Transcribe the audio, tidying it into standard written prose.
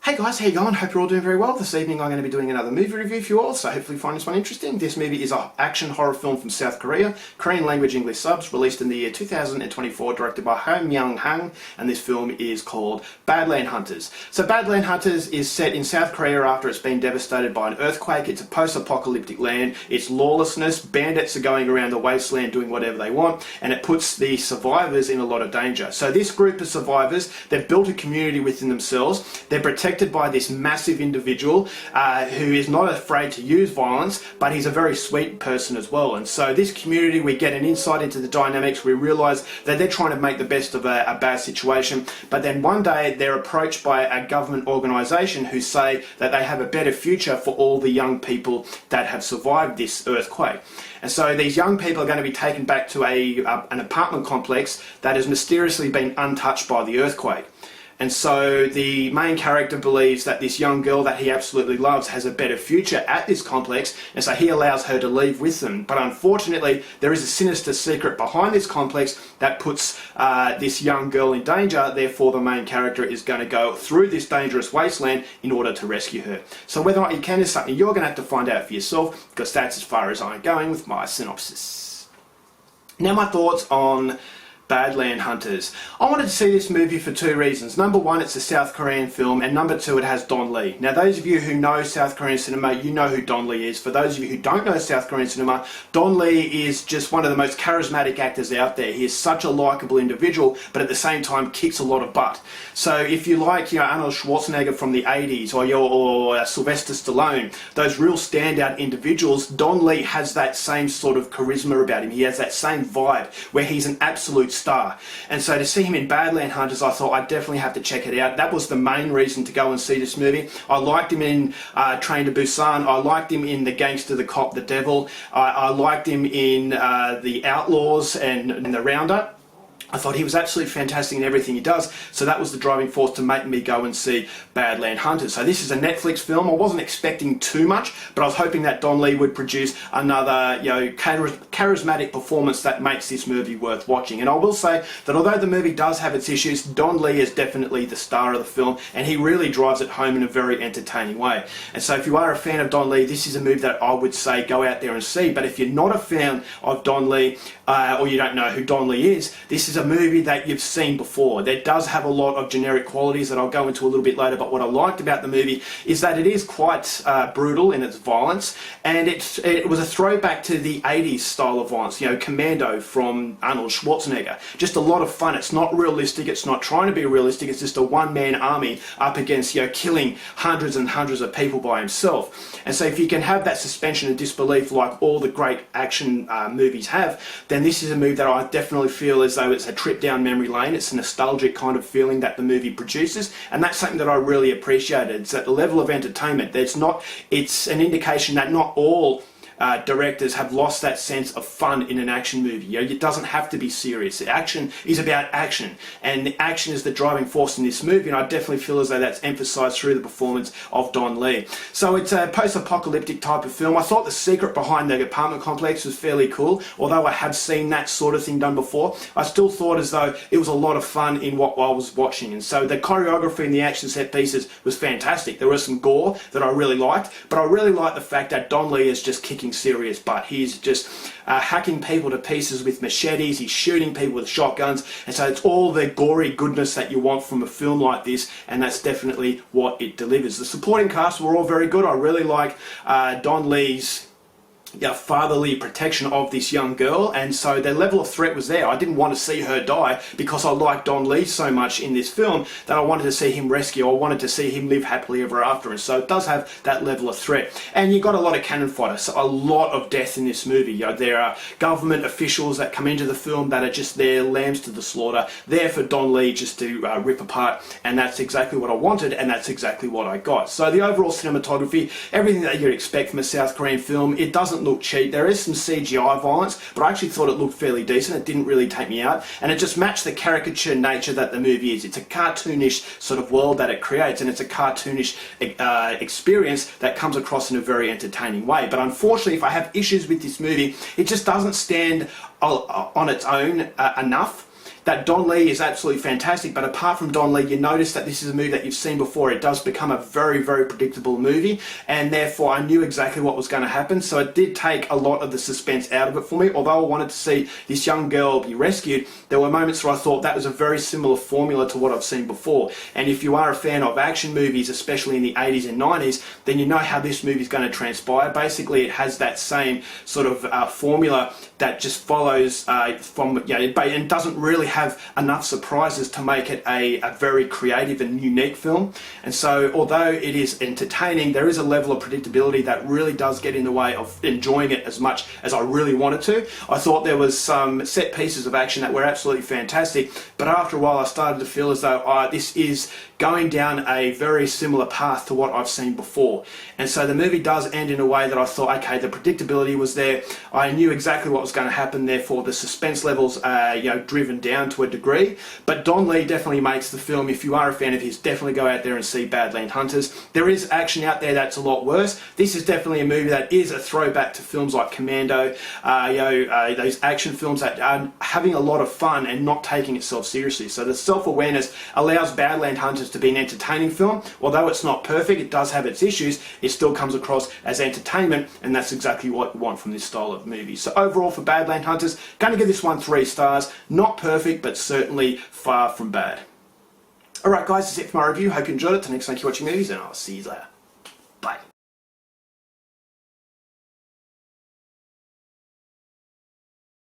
Hey guys, how you going? Hope you're all doing very well. This evening I'm going to be doing another movie review for you all, so hopefully you find this one interesting. This movie is an action horror film from South Korea, Korean language English subs, released in the year 2024, directed by Han Myung-hang, and this film is called Badland Hunters. So Badland Hunters is set in South Korea after it's been devastated by an earthquake. It's a post-apocalyptic land, it's lawlessness, bandits are going around the wasteland doing whatever they want, and it puts the survivors in a lot of danger. So this group of survivors, they've built a community within themselves, they're protected by this massive individual who is not afraid to use violence, but he's a very sweet person as well. And so this community, we get an insight into the dynamics. We realise that they're trying to make the best of a bad situation, but then one day they're approached by a government organisation who say that they have a better future for all the young people that have survived this earthquake. And so these young people are going to be taken back to an apartment complex that has mysteriously been untouched by the earthquake. And so the main character believes that this young girl that he absolutely loves has a better future at this complex, and so he allows her to leave with them. But unfortunately, there is a sinister secret behind this complex that puts this young girl in danger. Therefore, the main character is going to go through this dangerous wasteland in order to rescue her. So whether or not you can is something you're going to have to find out for yourself, because that's as far as I'm going with my synopsis. Now my thoughts on Badland Hunters. I wanted to see this movie for two reasons. Number one, it's a South Korean film, and number two, it has Don Lee. Now those of you who know South Korean cinema, you know who Don Lee is. For those of you who don't know South Korean cinema, Don Lee is just one of the most charismatic actors out there. He is such a likeable individual, but at the same time kicks a lot of butt. So if you like, Arnold Schwarzenegger from the 80s or Sylvester Stallone, those real standout individuals, Don Lee has that same sort of charisma about him. He has that same vibe where he's an absolute star. And so to see him in Badland Hunters, I thought I'd definitely have to check it out. That was the main reason to go and see this movie. I liked him in Train to Busan. I liked him in The Gangster, the Cop, the Devil. I liked him in The Outlaws and The Roundup. I thought he was absolutely fantastic in everything he does, so that was the driving force to make me go and see Badland Hunters. So this is a Netflix film. I wasn't expecting too much, but I was hoping that Don Lee would produce another, charismatic performance that makes this movie worth watching. And I will say that although the movie does have its issues, Don Lee is definitely the star of the film, and he really drives it home in a very entertaining way. And so if you are a fan of Don Lee, this is a movie that I would say go out there and see. But if you're not a fan of Don Lee, or you don't know who Don Lee is, this is a movie that you've seen before. That does have a lot of generic qualities that I'll go into a little bit later, but what I liked about the movie is that it is quite brutal in its violence, and it was a throwback to the 80s style of violence, Commando from Arnold Schwarzenegger. Just a lot of fun. It's not realistic, it's not trying to be realistic, it's just a one-man army up against, killing hundreds and hundreds of people by himself. And so if you can have that suspension of disbelief like all the great action movies have, then this is a movie that I definitely feel as though it's a trip down memory lane. It's a nostalgic kind of feeling that the movie produces, and that's something that I really appreciated. It's at the level of entertainment. It's an indication that not all directors have lost that sense of fun in an action movie. It doesn't have to be serious. Action is about action, and the action is the driving force in this movie, and I definitely feel as though that's emphasised through the performance of Don Lee. So it's a post-apocalyptic type of film. I thought the secret behind the apartment complex was fairly cool. Although I have seen that sort of thing done before, I still thought as though it was a lot of fun in what I was watching. And so the choreography and the action set pieces was fantastic. There was some gore that I really liked, but I really liked the fact that Don Lee is just kicking serious butt. He's just hacking people to pieces with machetes, he's shooting people with shotguns, and so it's all the gory goodness that you want from a film like this, and that's definitely what it delivers. The supporting cast were all very good. I really like Don Lee's fatherly protection of this young girl, and so the level of threat was there. I didn't want to see her die because I liked Don Lee so much in this film that I wanted to see him rescue. I wanted to see him live happily ever after, and so it does have that level of threat. And you got a lot of cannon fodder, so a lot of death in this movie. There are government officials that come into the film that are just there, lambs to the slaughter, there for Don Lee just to rip apart, and that's exactly what I wanted, and that's exactly what I got. So the overall cinematography, everything that you'd expect from a South Korean film, it doesn't look cheap. There is some CGI violence, but I actually thought it looked fairly decent. It didn't really take me out, and it just matched the caricature nature that the movie is. It's a cartoonish sort of world that it creates, and it's a cartoonish experience that comes across in a very entertaining way. But unfortunately, if I have issues with this movie, it just doesn't stand on its own enough that Don Lee is absolutely fantastic, but apart from Don Lee, you notice that this is a movie that you've seen before. It does become a very, very predictable movie, and therefore I knew exactly what was going to happen, so it did take a lot of the suspense out of it for me. Although I wanted to see this young girl be rescued, there were moments where I thought that was a very similar formula to what I've seen before. And if you are a fan of action movies, especially in the 80s and 90s, then you know how this movie is going to transpire. Basically, it has that same sort of formula that just follows and doesn't really have enough surprises to make it a very creative and unique film. And so although it is entertaining, there is a level of predictability that really does get in the way of enjoying it as much as I really wanted to. I thought there was some set pieces of action that were absolutely fantastic, but after a while I started to feel as though this is going down a very similar path to what I've seen before. And so the movie does end in a way that I thought, okay, the predictability was there, I knew exactly what was going to happen, therefore the suspense levels are driven down to a degree. But Don Lee definitely makes the film. If you are a fan of his, definitely go out there and see Badland Hunters. There is action out there that's a lot worse. This is definitely a movie that is a throwback to films like Commando, those action films that are having a lot of fun and not taking itself seriously. So the self-awareness allows Badland Hunters to be an entertaining film. Although it's not perfect, it does have its issues, it still comes across as entertainment, and that's exactly what you want from this style of movie. So overall for Badland Hunters, going to give this one 3 stars. Not perfect, but certainly far from bad. Alright guys, that's it for my review. Hope you enjoyed it. Till next time, keep watching movies, and I'll see you later.